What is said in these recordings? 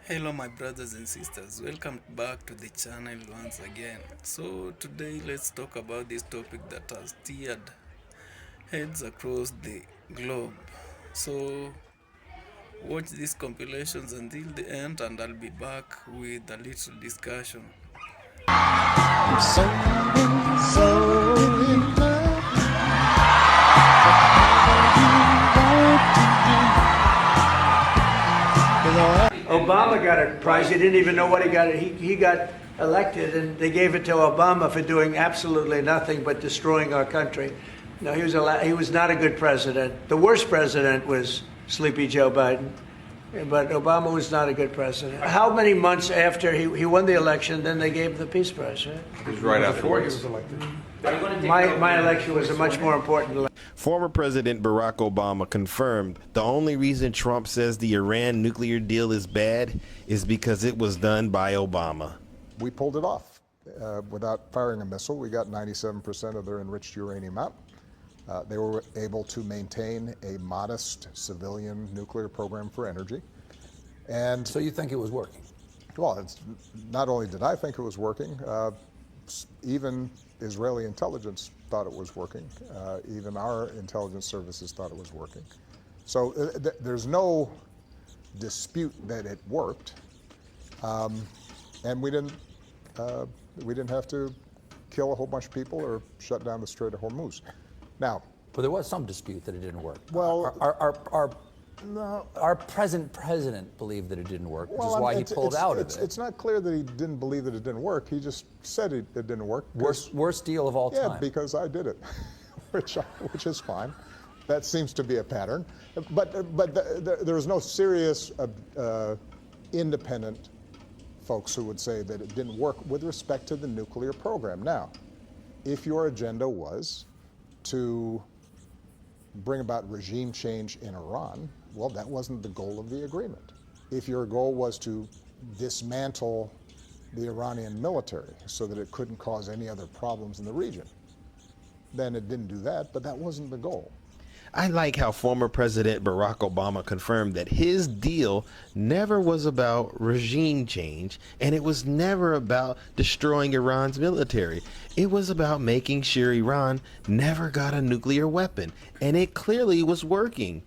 Hello my brothers and sisters, welcome back to the channel once again. So today let's talk about this topic that has stirred heads across the globe. So watch these compilations until the end and I'll be back with a little discussion. Obama got a prize. He didn't even know what he got. He got elected, and they gave it to Obama for doing absolutely nothing but destroying our country. No, he was not a good president. The worst president was Sleepy Joe Biden, but Obama was not a good president. How many months after he won the election, then they gave him the Peace Prize, right? It was right after he was elected. My election was a much more important election. Former President Barack Obama confirmed the only reason Trump says the Iran nuclear deal is bad is because it was done by Obama. We pulled it off without firing a missile. We got 97% of their enriched uranium out. They were able to maintain a modest civilian nuclear program for energy. And so you think it was working? Well, not only did I think it was working, even Israeli intelligence thought it was working. Even our intelligence services thought it was working. So there's no dispute that it worked, and we didn't have to kill a whole bunch of people or shut down the Strait of Hormuz. Now, but there was some dispute that it didn't work. Well, our present president believed that it didn't work, which is why he pulled out of it. It's not clear that he didn't believe that it didn't work. He just said it didn't work. Worst deal of all time. Yeah, because I did it, which is fine. That seems to be a pattern. But there was no serious independent folks who would say that it didn't work with respect to the nuclear program. Now, if your agenda was to bring about regime change in Iran, well, that wasn't the goal of the agreement. If your goal was to dismantle the Iranian military so that it couldn't cause any other problems in the region, then it didn't do that, but that wasn't the goal. I like how former President Barack Obama confirmed that his deal never was about regime change, and it was never about destroying Iran's military. It was about making sure Iran never got a nuclear weapon, and it clearly was working.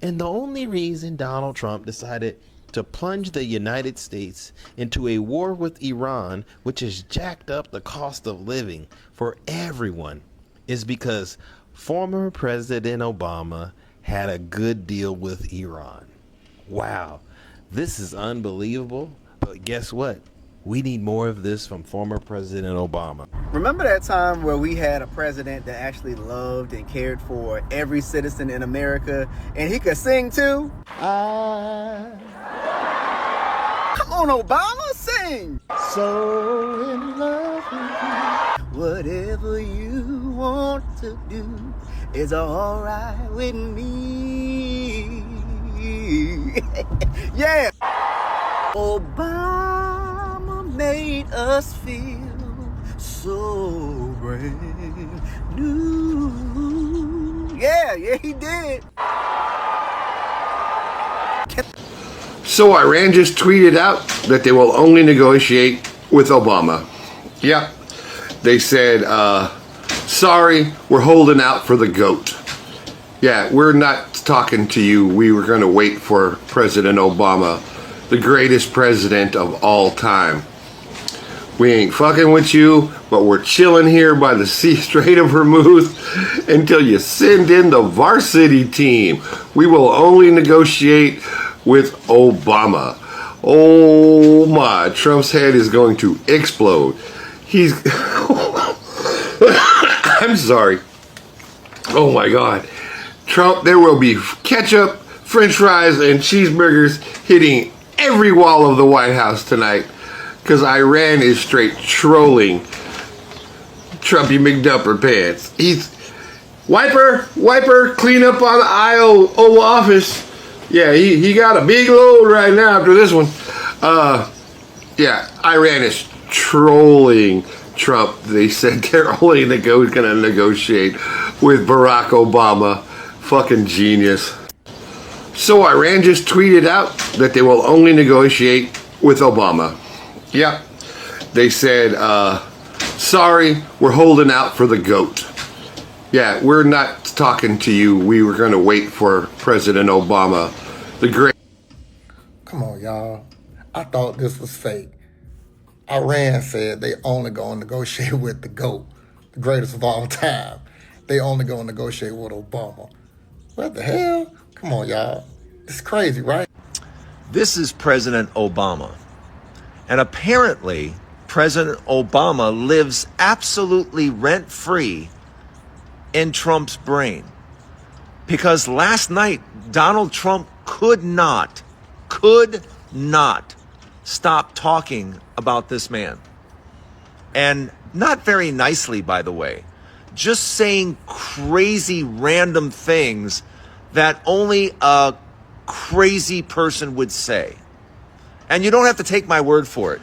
And the only reason Donald Trump decided to plunge the United States into a war with Iran, which has jacked up the cost of living for everyone, is because former President Obama had a good deal with Iran. Wow, this is unbelievable. But guess what? We need more of this from former President Obama. Remember that time where we had a president that actually loved and cared for every citizen in America, and he could sing too? Come on, Obama, sing! So in love with you, whatever you want to do is alright with me. Yeah! Obama made us feel so brand new. Yeah, he did. So Iran just tweeted out that they will only negotiate with Obama. Yep. They said, sorry, we're holding out for the GOAT. Yeah, we're not talking to you. We were going to wait for President Obama, the greatest president of all time. We ain't fucking with you, but we're chilling here by the Strait of Hormuz until you send in the varsity team. We will only negotiate with Obama. Oh my, Trump's head is going to explode. He's... I'm sorry. Oh my God. Trump, there will be ketchup, french fries, and cheeseburgers hitting every wall of the White House tonight because Iran is straight trolling Trumpy McDupper pants. He's... Wiper, clean up on the aisle, Oval Office. Yeah, he got a big load right now after this one. Yeah, Iran is trolling Trump. They said they're only going to negotiate with Barack Obama. Fucking genius. So Iran just tweeted out that they will only negotiate with Obama. Yeah, they said, sorry, we're holding out for the GOAT. Yeah, we're not talking to you. We were going to wait for President Obama, the great. Come on, y'all. I thought this was fake. Iran said they only going to negotiate with the GOAT, the greatest of all time. They only going to negotiate with Obama. What the hell? Come on, y'all. It's crazy, right? This is President Obama. And apparently, President Obama lives absolutely rent-free in Trump's brain. Because last night, Donald Trump could not stop talking about this man. And not very nicely, by the way. Just saying crazy random things that only a crazy person would say. And you don't have to take my word for it.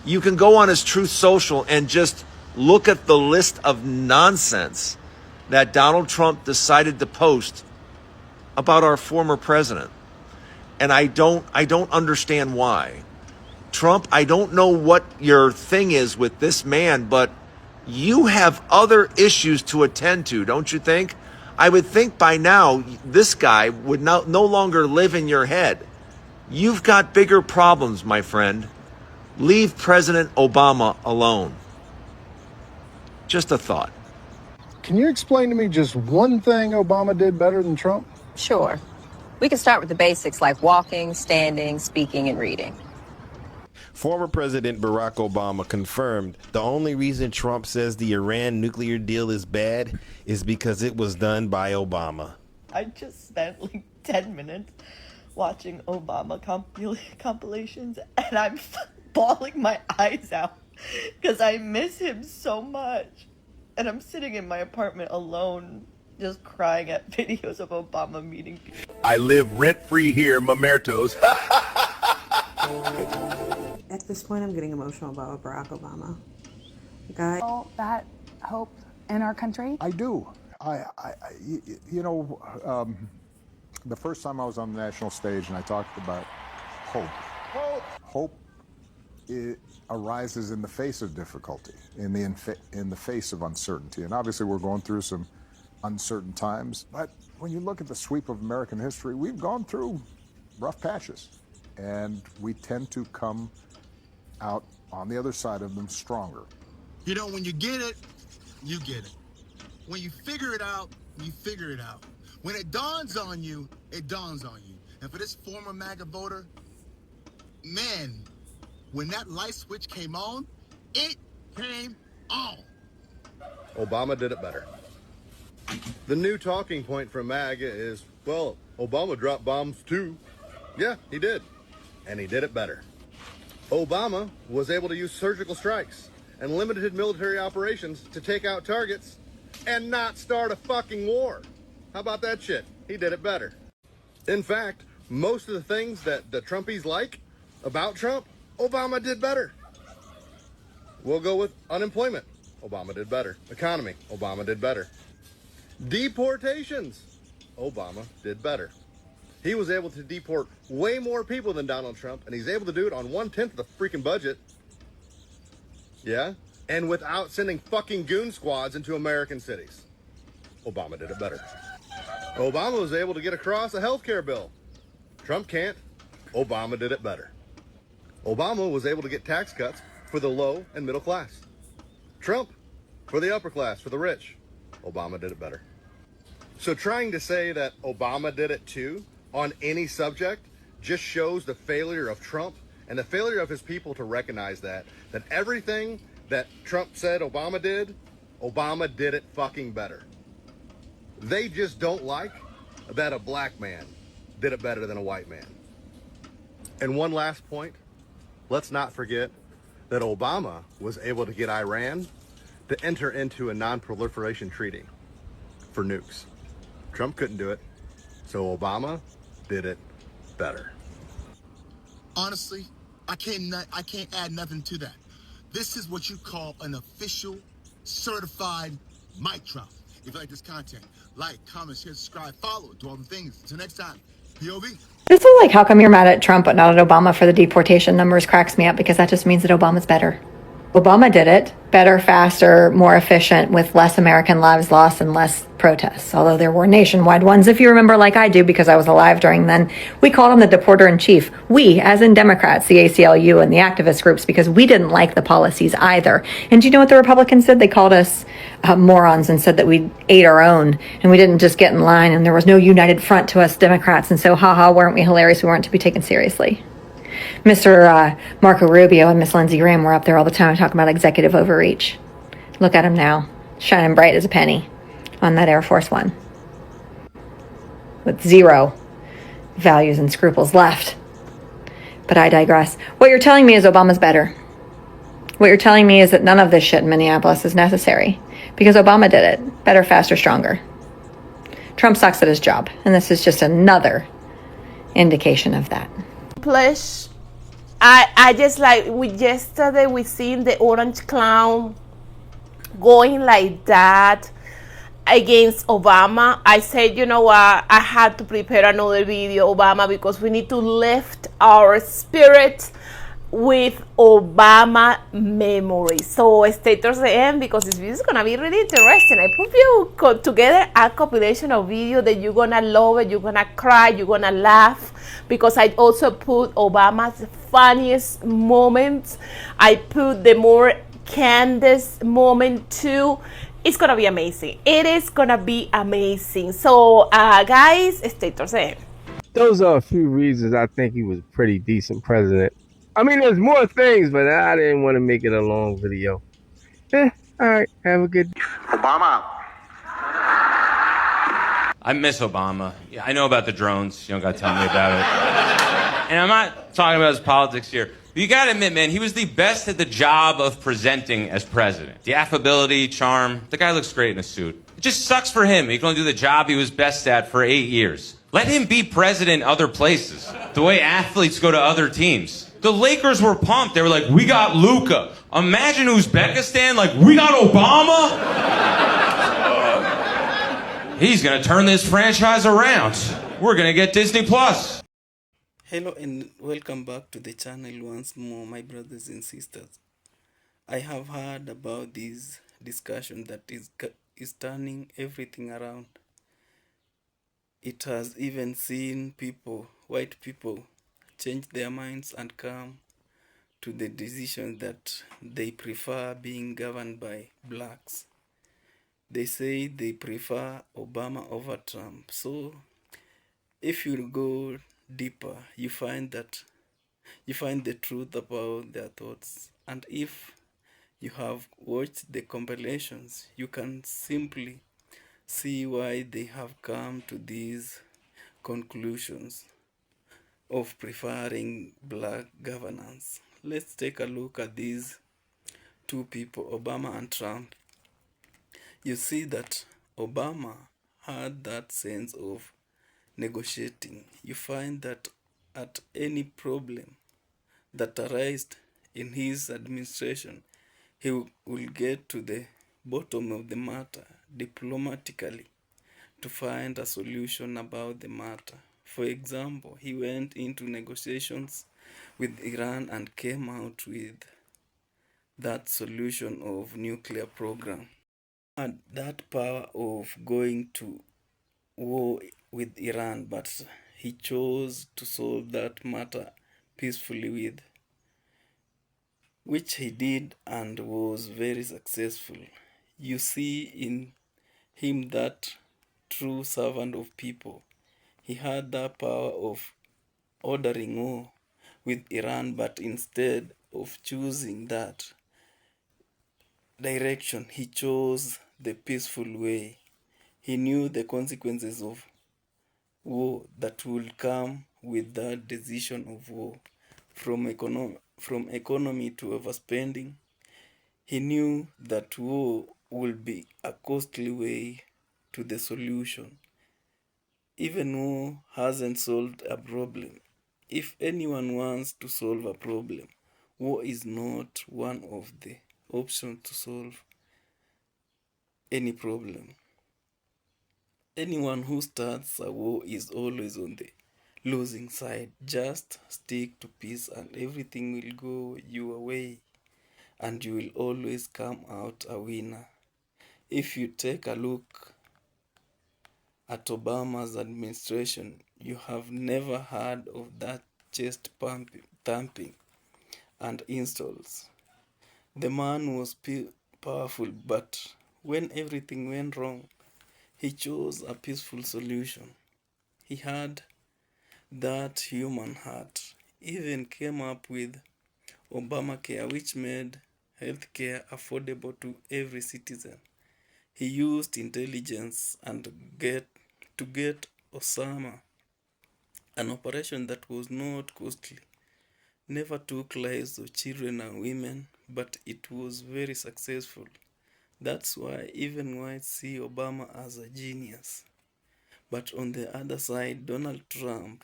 You can go on his Truth Social and just look at the list of nonsense that Donald Trump decided to post about our former president. And I don't understand why. Trump, I don't know what your thing is with this man, but you have other issues to attend to, don't you think? I would think by now this guy would no longer live in your head. You've got bigger problems, my friend. Leave President Obama alone. Just a thought. Can you explain to me just one thing Obama did better than Trump? Sure. We can start with the basics like walking, standing, speaking, and reading. Former President Barack Obama confirmed the only reason Trump says the Iran nuclear deal is bad is because it was done by Obama. I just spent like 10 minutes watching Obama compilations, and I'm bawling my eyes out because I miss him so much. And I'm sitting in my apartment alone, just crying at videos of Obama meeting people. I live rent-free here, Mamertos. At this point, I'm getting emotional about Barack Obama. That hope in our country? I do. The first time I was on the national stage and I talked about hope. Hope arises in the face of difficulty, in the face of uncertainty. And obviously we're going through some uncertain times. But when you look at the sweep of American history, we've gone through rough patches. And we tend to come out on the other side of them stronger. You know, when you get it, you get it. When you figure it out, you figure it out. When it dawns on you, it dawns on you. And for this former MAGA voter, man, when that light switch came on, it came on. Obama did it better. The new talking point from MAGA is, well, Obama dropped bombs too. Yeah, he did. And he did it better. Obama was able to use surgical strikes and limited military operations to take out targets and not start a fucking war. How about that shit? He did it better. In fact, most of the things that the Trumpies like about Trump, Obama did better. We'll go with unemployment. Obama did better. Economy. Obama did better. Deportations. Obama did better. He was able to deport way more people than Donald Trump, and he's able to do it on 1/10 of the freaking budget. Yeah? And without sending fucking goon squads into American cities. Obama did it better. Obama was able to get across a health care bill. Trump can't. Obama did it better. Obama was able to get tax cuts for the low and middle class. Trump for the upper class, for the rich. Obama did it better. So trying to say that Obama did it too on any subject just shows the failure of Trump and the failure of his people to recognize that everything that Trump said Obama did it fucking better. They just don't like that a black man did it better than a white man. And one last point, let's not forget that Obama was able to get Iran to enter into a non-proliferation treaty for nukes. Trump couldn't do it, so Obama did it better. Honestly, I can't add nothing to that. This is what you call an official, certified mic drop. If you like this content, like, comment, share, subscribe, follow, do all the things. Until next time, POV. This is like, how come you're mad at Trump but not at Obama for the deportation numbers cracks me up, because that just means that Obama's better. Obama did it better, faster, more efficient, with less American lives lost and less protests. Although there were nationwide ones, if you remember, like I do, because I was alive during then. We called him the deporter in chief. We, as in Democrats, the ACLU and the activist groups, because we didn't like the policies either. And do you know what the Republicans did? They called us morons and said that we ate our own and we didn't just get in line, and there was no united front to us Democrats. And so, haha, weren't we hilarious? We weren't to be taken seriously. Mr. Marco Rubio and Miss Lindsey Graham were up there all the time talking about executive overreach. Look at him now, shining bright as a penny on that Air Force One, with zero values and scruples left. But I digress. What you're telling me is Obama's better. What you're telling me is that none of this shit in Minneapolis is necessary, because Obama did it better, faster, stronger. Trump sucks at his job, and this is just another indication of that. Plus, I just like, yesterday we seen the orange clown going like that against Obama. I said, you know what, I had to prepare another video, Obama, because we need to lift our spirits with Obama memory. So stay towards the end, because this video is gonna be really interesting. I put you together a compilation of video that you're gonna love it, you're gonna cry, you're gonna laugh, because I also put Obama's funniest moments. I put the more candid moment too. It's gonna be amazing. It is gonna be amazing. So guys, stay towards the end. Those are a few reasons I think he was a pretty decent president. I mean, there's more things, but I didn't want to make it a long video. All right, have a good day. Obama. I miss Obama. Yeah, I know about the drones. You don't got to tell me about it. And I'm not talking about his politics here. But you got to admit, man, he was the best at the job of presenting as president. The affability, charm. The guy looks great in a suit. It just sucks for him. He can only do the job he was best at for 8 years. Let him be president other places. The way athletes go to other teams. The Lakers were pumped. They were like, we got Luka. Imagine Uzbekistan, like, we got Obama? He's going to turn this franchise around. We're going to get Disney Plus. Hello and welcome back to the channel once more, my brothers and sisters. I have heard about this discussion that is turning everything around. It has even seen people, white people, change their minds and come to the decision that they prefer being governed by blacks. They say they prefer Obama over Trump. So if you go deeper, you find the truth about their thoughts. And if you have watched the compilations, you can simply see why they have come to these conclusions of preferring black governance. Let's take a look at these two people, Obama and Trump. You see that Obama had that sense of negotiating. You find that at any problem that arises in his administration, he will get to the bottom of the matter diplomatically to find a solution about the matter. For example, he went into negotiations with Iran and came out with that solution of nuclear program. And that power of going to war with Iran, but he chose to solve that matter peacefully with, which he did and was very successful. You see in him that true servant of people. He had the power of ordering war with Iran, but instead of choosing that direction, he chose the peaceful way. He knew the consequences of war that will come with that decision of war, from economy to overspending. He knew that war will be a costly way to the solution. Even war hasn't solved a problem. If anyone wants to solve a problem, war is not one of the options to solve any problem. Anyone who starts a war is always on the losing side. Just stick to peace and everything will go your way and you will always come out a winner. If you take a look at Obama's administration, you have never heard of that chest thumping and insults. The man was powerful, but when everything went wrong, he chose a peaceful solution. He had that human heart. Even came up with Obamacare, which made healthcare affordable to every citizen. He used intelligence and to get Osama an operation that was not costly, never took lives of children and women, but it was very successful. That's why even whites see Obama as a genius. But on the other side, Donald Trump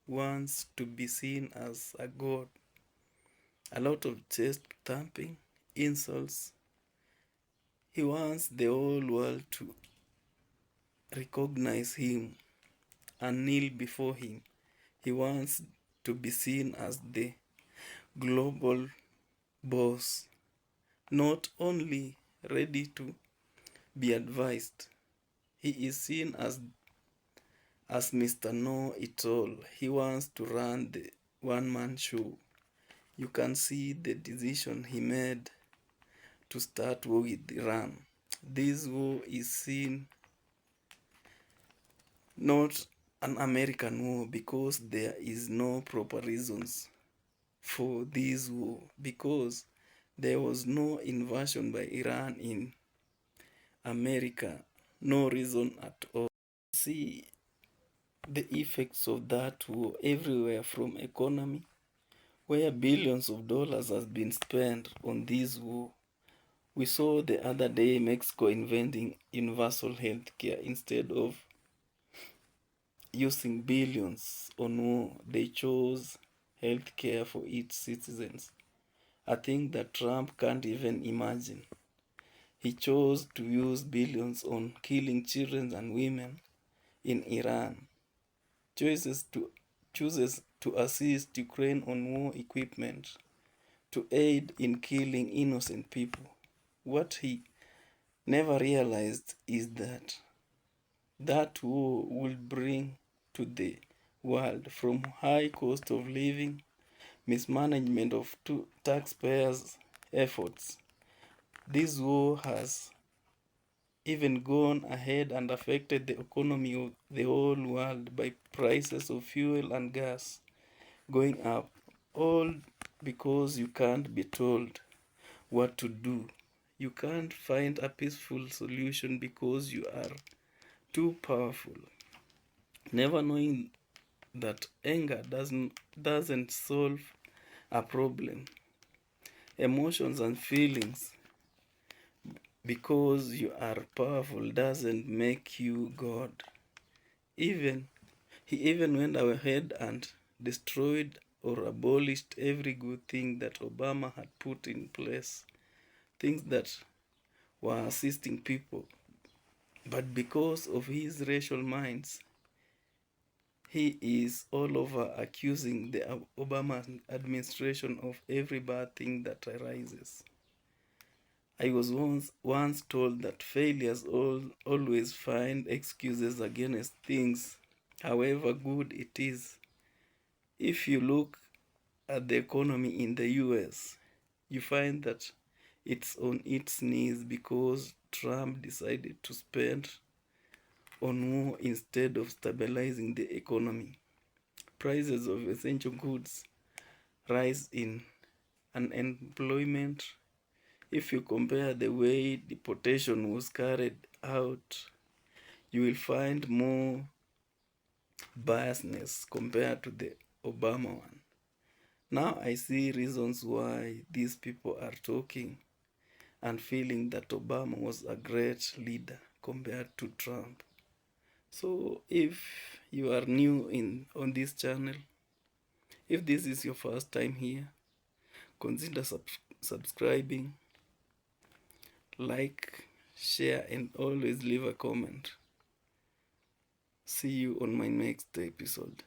wants to be seen as a god. A lot of chest thumping, insults. He wants the whole world to recognize him and kneel before him. He wants to be seen as the global boss, not only ready to be advised. He is seen as Mr. Know-It-All. He wants to run the one-man show. You can see the decision he made to start war with Iran. This war is seen not an American war because there is no proper reasons for this war, because there was no invasion by Iran in America, no reason at all. See the effects of that war everywhere, from economy, where billions of dollars has been spent on this war. We saw the other day Mexico inventing universal health care. Instead of using billions on war, they chose health care for its citizens. A thing that Trump can't even imagine. He chose to use billions on killing children and women in Iran. Chooses to assist Ukraine on war equipment, to aid in killing innocent people. What he never realized is that war will bring to the world, from high cost of living, mismanagement of taxpayers' efforts. This war has even gone ahead and affected the economy of the whole world by prices of fuel and gas going up, all because you can't be told what to do. You can't find a peaceful solution because you are too powerful. Never knowing that anger doesn't solve a problem. Emotions and feelings, because you are powerful, doesn't make you God. He even went ahead and destroyed or abolished every good thing that Obama had put in place, things that were assisting people. But because of his racial minds, he is all over accusing the Obama administration of every bad thing that arises. I was once told that failures always find excuses against things, however good it is. If you look at the economy in the US, you find that it's on its knees because Trump decided to spend on war instead of stabilizing the economy. Prices of essential goods rise in unemployment. If you compare the way deportation was carried out, you will find more biasness compared to the Obama one. Now I see reasons why these people are talking and feeling that Obama was a great leader compared to Trump. So if you are new on this channel, if this is your first time here, consider subscribing, like, share, and always leave a comment. See you on my next episode.